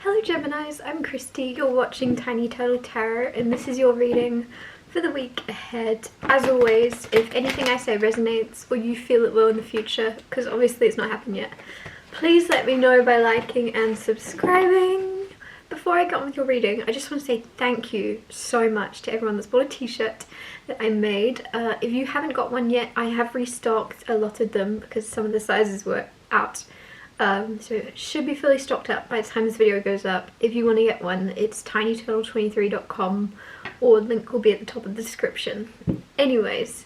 Hello Geminis, I'm Christy, you're watching Tiny Turtle Tarot and this is your reading for the week ahead. As always, if anything I say resonates or you feel it will in the future, because obviously it's not happened yet, please let me know by liking and subscribing. Before I get on with your reading, I just want to say thank you so much to everyone that's bought a t-shirt that I made. If you haven't got one yet, I have restocked a lot of them because some of the sizes were out. So it should be fully stocked up by the time this video goes up. If you want to get one, it's tinyturtle23.com or link will be at the top of the description. Anyways,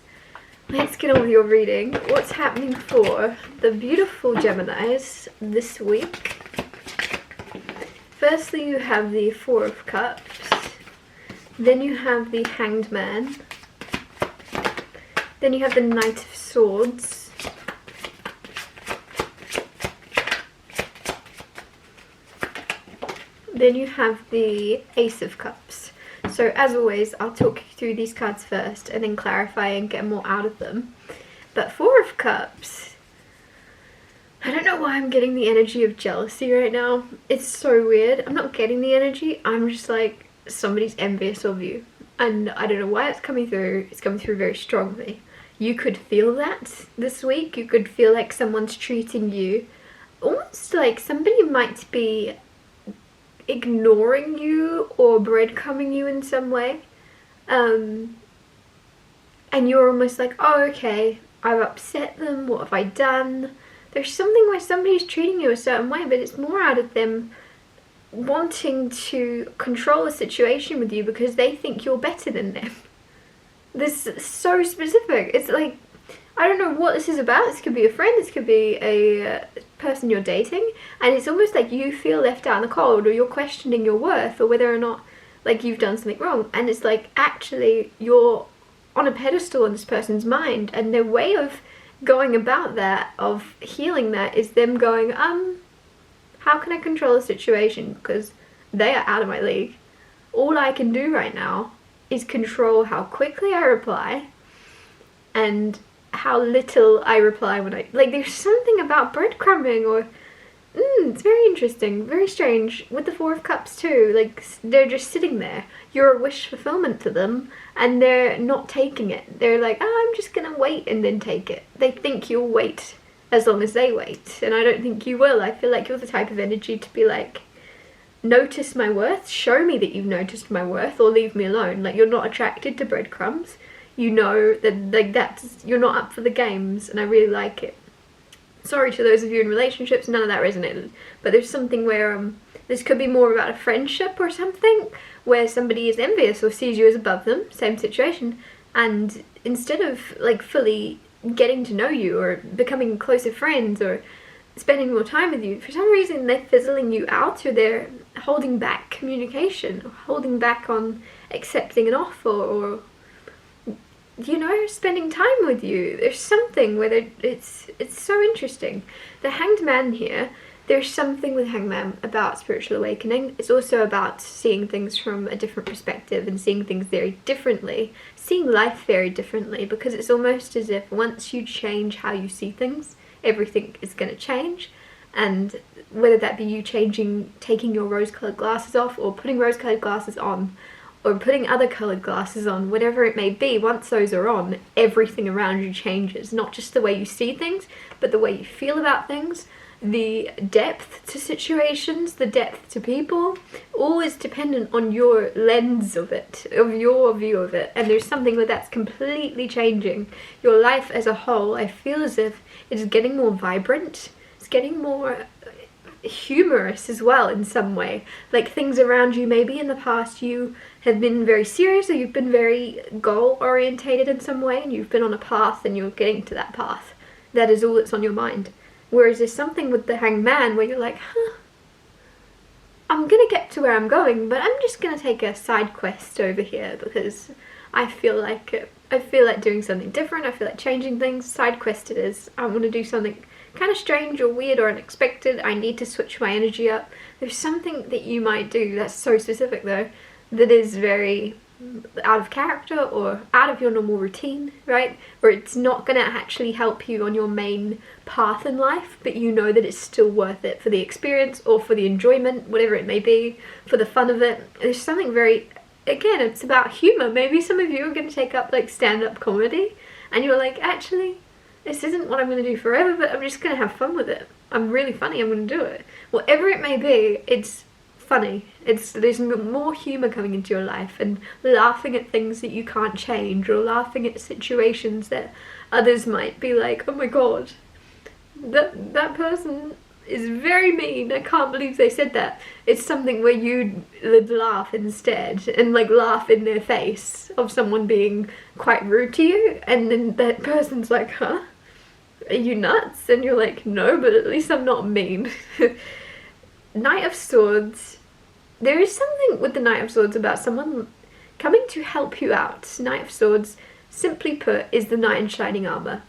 let's get on with your reading. What's happening for the beautiful Geminis this week? Firstly, you have the Four of Cups. Then you have the Hanged Man. Then you have the Knight of Swords. Then you have the Ace of Cups. So as always, I'll talk you through these cards first and then clarify and get more out of them. But Four of Cups, I don't know why I'm getting the energy of jealousy right now. It's so weird. I'm not getting the energy. I'm just like, somebody's envious of you. And I don't know why it's coming through. It's coming through very strongly. You could feel that this week. You could feel like someone's treating you almost like somebody might be ignoring you or breadcrumbing you in some way, and you're almost like, oh okay, I've upset them, what have I done? There's something where somebody's treating you a certain way, but it's more out of them wanting to control a situation with you because they think you're better than them. This is so specific. It's like, I don't know what this is about. This could be a friend, this could be a person you're dating, and it's almost like you feel left out in the cold, or you're questioning your worth, or whether or not like you've done something wrong, and it's like actually you're on a pedestal in this person's mind, and their way of going about that, of healing that, is them going, how can I control the situation because they are out of my league. All I can do right now is control how quickly I reply and how little I reply when I, like, there's something about breadcrumbing, or it's very interesting, very strange with the Four of Cups too. Like, they're just sitting there, you're a wish fulfillment to them, and they're not taking it. They're like, oh, I'm just gonna wait and then take it. They think you'll wait as long as they wait, and I don't think you will. I feel like you're the type of energy to be like, notice my worth, show me that you've noticed my worth, or leave me alone. Like, you're not attracted to breadcrumbs. You know that, like, that's, you're not up for the games, and I really like it. Sorry to those of you in relationships, none of that resonated, but there's something where this could be more about a friendship or something, where somebody is envious or sees you as above them, same situation, and instead of like fully getting to know you or becoming closer friends or spending more time with you, for some reason they're fizzling you out, or they're holding back communication, or holding back on accepting an offer, or you know, spending time with you. There's something where it's so interesting. The Hanged Man here, there's something with Hangman about spiritual awakening. It's also about seeing things from a different perspective and seeing things very differently, seeing life very differently, because it's almost as if once you change how you see things, everything is going to change. And whether that be you changing, taking your rose-coloured glasses off, or putting rose-coloured glasses on, or putting other coloured glasses on, whatever it may be, once those are on, everything around you changes. Not just the way you see things, but the way you feel about things, the depth to situations, the depth to people, all is dependent on your lens of it, of your view of it. And there's something where that's completely changing. Your life as a whole, I feel as if it's getting more vibrant, it's getting more humorous as well in some way. Like, things around you, maybe in the past you have been very serious, or you've been very goal orientated in some way, and you've been on a path and you're getting to that path. That is all that's on your mind. Whereas there's something with the Hanged Man where you're like, I'm gonna get to where I'm going, but I'm just gonna take a side quest over here because I feel like doing something different. I feel like changing things. Side quest it is. I want to do something kind of strange or weird or unexpected. I need to switch my energy up. There's something that you might do that's so specific though, that is very out of character or out of your normal routine, right? Or it's not going to actually help you on your main path in life, but you know that it's still worth it for the experience or for the enjoyment, whatever it may be, for the fun of it. There's something very, again, it's about humor. Maybe some of you are going to take up like stand-up comedy and you're like, actually, this isn't what I'm going to do forever, but I'm just going to have fun with it. I'm really funny, I'm going to do it. Whatever it may be, it's funny. There's more humor coming into your life, and laughing at things that you can't change, or laughing at situations that others might be like, oh my god, that person is very mean, I can't believe they said that. It's something where you'd laugh instead, and like laugh in their face of someone being quite rude to you, and then that person's like, huh? Are you nuts? And you're like, no, but at least I'm not mean. Knight of Swords. There is something with the Knight of Swords about someone coming to help you out. Knight of Swords, simply put, is the knight in shining armor.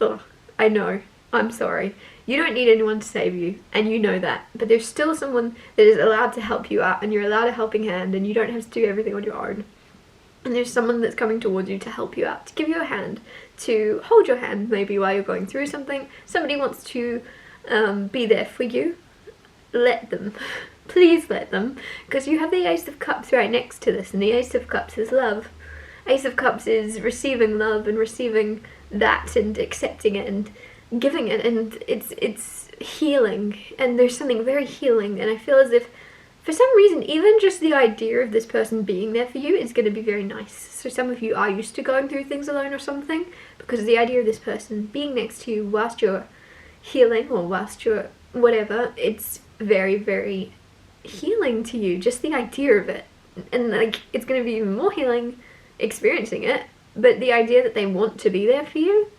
Ugh, I know. I'm sorry. You don't need anyone to save you, and you know that. But there's still someone that is allowed to help you out, and you're allowed a helping hand, and you don't have to do everything on your own. And there's someone that's coming towards you to help you out, to give you a hand, to hold your hand maybe while you're going through something. Somebody wants to be there for you. Let them. Please let them. Because you have the Ace of Cups right next to this, and the Ace of Cups is love. Ace of Cups is receiving love and receiving that and accepting it and giving it, and it's healing, and there's something very healing, and I feel as if for some reason even just the idea of this person being there for you is going to be very nice. So some of you are used to going through things alone or something, because the idea of this person being next to you whilst you're healing or whilst you're whatever, it's very, very healing to you, just the idea of it. And like, it's going to be even more healing experiencing it, but the idea that they want to be there for you,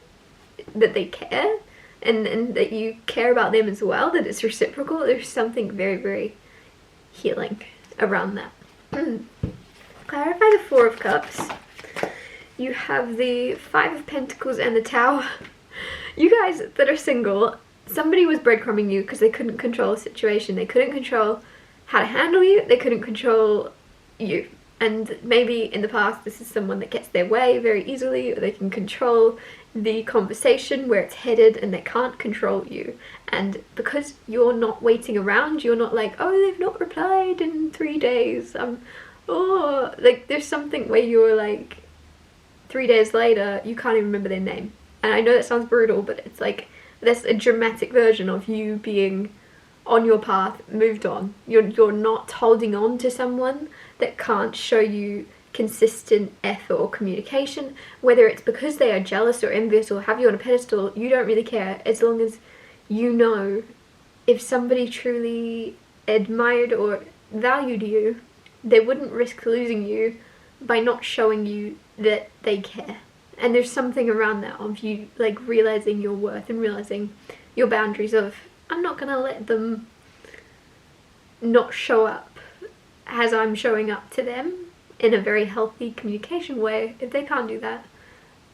that they care, and that you care about them as well, that it's reciprocal, there's something very, very healing around that. Clarify the Four of Cups. You have the Five of Pentacles and the Tower. You guys that are single, somebody was breadcrumbing you because they couldn't control a situation. They couldn't control how to handle you. They couldn't control you. And maybe in the past this is someone that gets their way very easily, or they can control the conversation where it's headed and they can't control you. And because you're not waiting around, you're not like, oh, they've not replied in 3 days. Oh, like there's something where you're like 3 days later, you can't even remember their name. And I know that sounds brutal, but it's like, that's a dramatic version of you being on your path, moved on. You're not holding on to someone that can't show you consistent effort or communication, whether it's because they are jealous or envious or have you on a pedestal. You don't really care, as long as you know if somebody truly admired or valued you, they wouldn't risk losing you by not showing you that they care. And there's something around that of you like realizing your worth and realizing your boundaries of, I'm not gonna let them not show up as I'm showing up to them in a very healthy communication way. If they can't do that,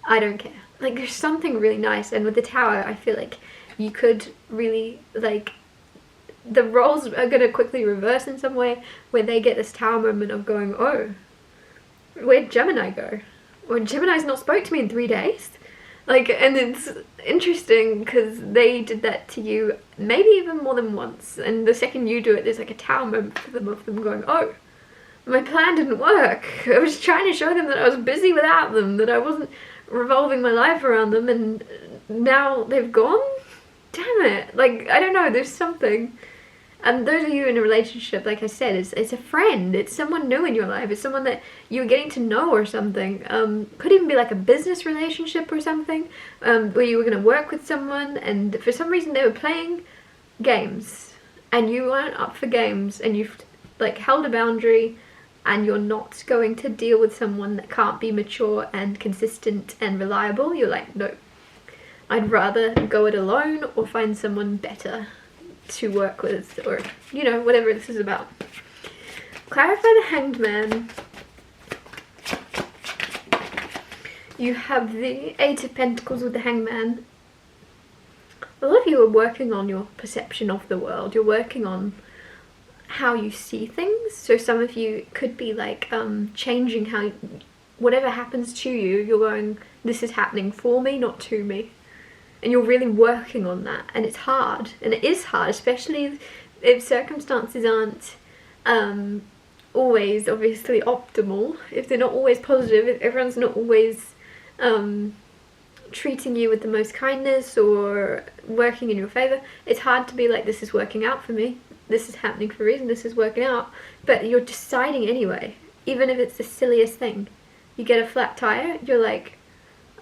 I don't care. Like, there's something really nice. And with the Tower, I feel like you could really, like, the roles are gonna quickly reverse in some way, where they get this Tower moment of going, oh, where'd Gemini go? Or Gemini's not spoke to me in 3 days. Like, and it's interesting because they did that to you maybe even more than once, and the second you do it, there's like a Tower moment for them of them going, oh, my plan didn't work. I was trying to show them that I was busy without them, that I wasn't revolving my life around them, and now they've gone? Damn it. Like, I don't know, there's something. And those of you in a relationship, like I said, it's a friend, it's someone new in your life, it's someone that you're getting to know or something. Could even be like a business relationship or something, where you were going to work with someone and for some reason they were playing games and you weren't up for games, and you've like held a boundary, and you're not going to deal with someone that can't be mature and consistent and reliable. You're like, no, I'd rather go it alone or find someone better to work with, or you know, whatever this is about. Clarify the Hanged Man. You have the Eight of Pentacles with the Hanged Man. A lot of you are working on your perception of the world. You're working on how you see things. So some of you could be like changing how whatever happens to you, you're going, this is happening for me, not to me. And you're really working on that, and it's hard, and it is hard, especially if circumstances aren't always obviously optimal, if they're not always positive, if everyone's not always treating you with the most kindness or working in your favour. It's hard to be like, this is working out for me, this is happening for a reason, this is working out, but you're deciding anyway, even if it's the silliest thing. You get a flat tire, you're like,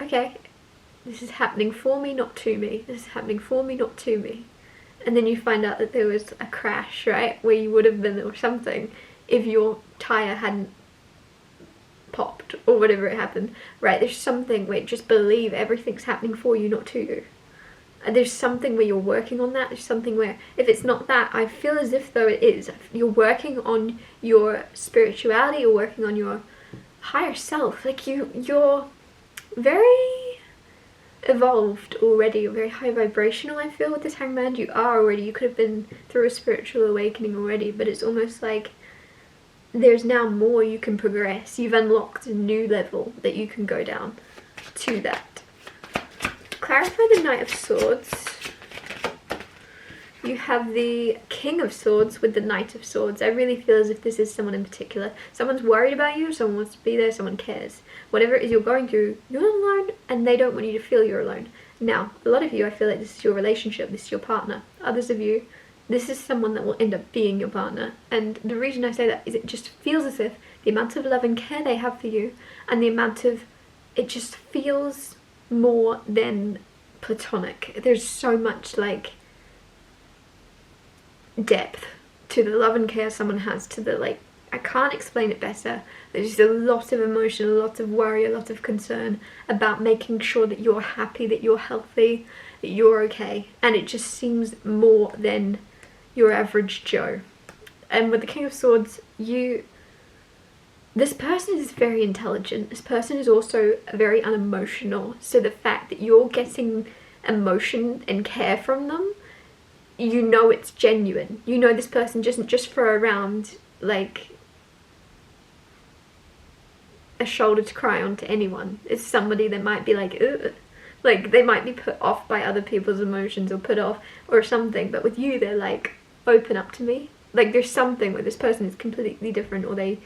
okay, this is happening for me, not to me, this is happening for me, not to me. And then you find out that there was a crash, right, where you would have been or something if your tire hadn't popped or whatever it happened, right? There's something where just believe everything's happening for you, not to you. And there's something where you're working on that. There's something where, if it's not that, I feel as if though it is. You're working on your spirituality, you're working on your higher self. Like you're very evolved already, you're very high vibrational, I feel, with this Hangman. You are already, you could have been through a spiritual awakening already, but it's almost like there's now more you can progress. You've unlocked a new level that you can go down to that. Clarify the Knight of Swords. You have the King of Swords with the Knight of Swords. I really feel as if this is someone in particular. Someone's worried about you, someone wants to be there, someone cares. Whatever it is you're going through, you're not alone, and they don't want you to feel you're alone. Now, a lot of you, I feel like this is your relationship, this is your partner. Others of you, this is someone that will end up being your partner. And the reason I say that is it just feels as if the amount of love and care they have for you, and the amount of, it just feels more than platonic. There's so much like depth to the love and care someone has, to the, like, I can't explain it better. There's just a lot of emotion, a lot of worry, a lot of concern about making sure that you're happy, that you're healthy, that you're okay. And it just seems more than your average Joe. And with the King of Swords, this person is very intelligent. This person is also very unemotional. So the fact that you're getting emotion and care from them, you know it's genuine. You know this person doesn't just throw around like a shoulder to cry on to anyone. It's somebody that might be like, ugh. Like they might be put off by other people's emotions or put off or something, but with you they're like, open up to me. Like there's something where this person is completely different, or they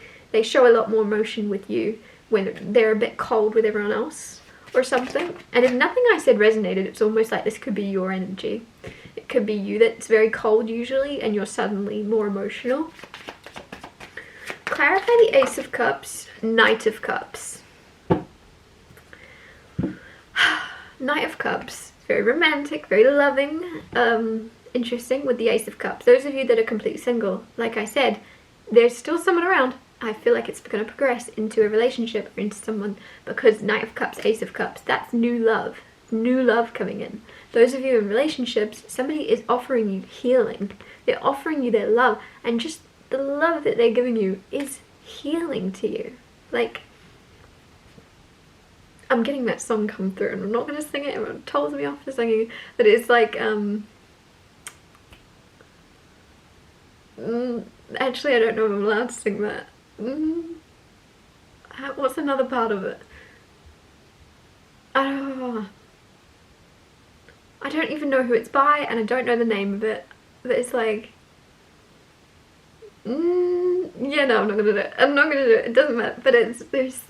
show a lot more emotion with you when they're a bit cold with everyone else or something. And if nothing I said resonated, it's almost like this could be your energy. It could be you that's very cold usually and you're suddenly more emotional. Clarify the Ace of Cups, Knight of Cups. Knight of Cups, very romantic, very loving, interesting with the Ace of Cups. Those of you that are completely single, like I said, there's still someone around. I feel like it's going to progress into a relationship or into someone, because Knight of Cups, Ace of Cups, that's new love coming in. Those of you in relationships, somebody is offering you healing. They're offering you their love, and just the love that they're giving you is healing to you. Like, I'm getting that song come through, and I'm not going to sing it, everyone told me off for singing, but it's like, actually I don't know if I'm allowed to sing that. What's another part of it? I don't even know who it's by, and I don't know the name of it, but it's like, yeah, no, I'm not gonna do it. I'm not gonna do it. It doesn't matter. But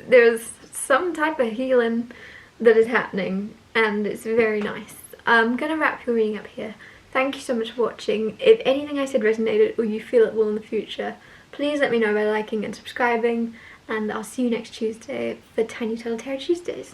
there's some type of healing that is happening, and it's very nice. I'm gonna wrap your reading up here. Thank you so much for watching. If anything I said resonated or you feel it will in the future, please let me know by liking and subscribing, and I'll see you next Tuesday for Tiny Tell Tarot Tuesdays.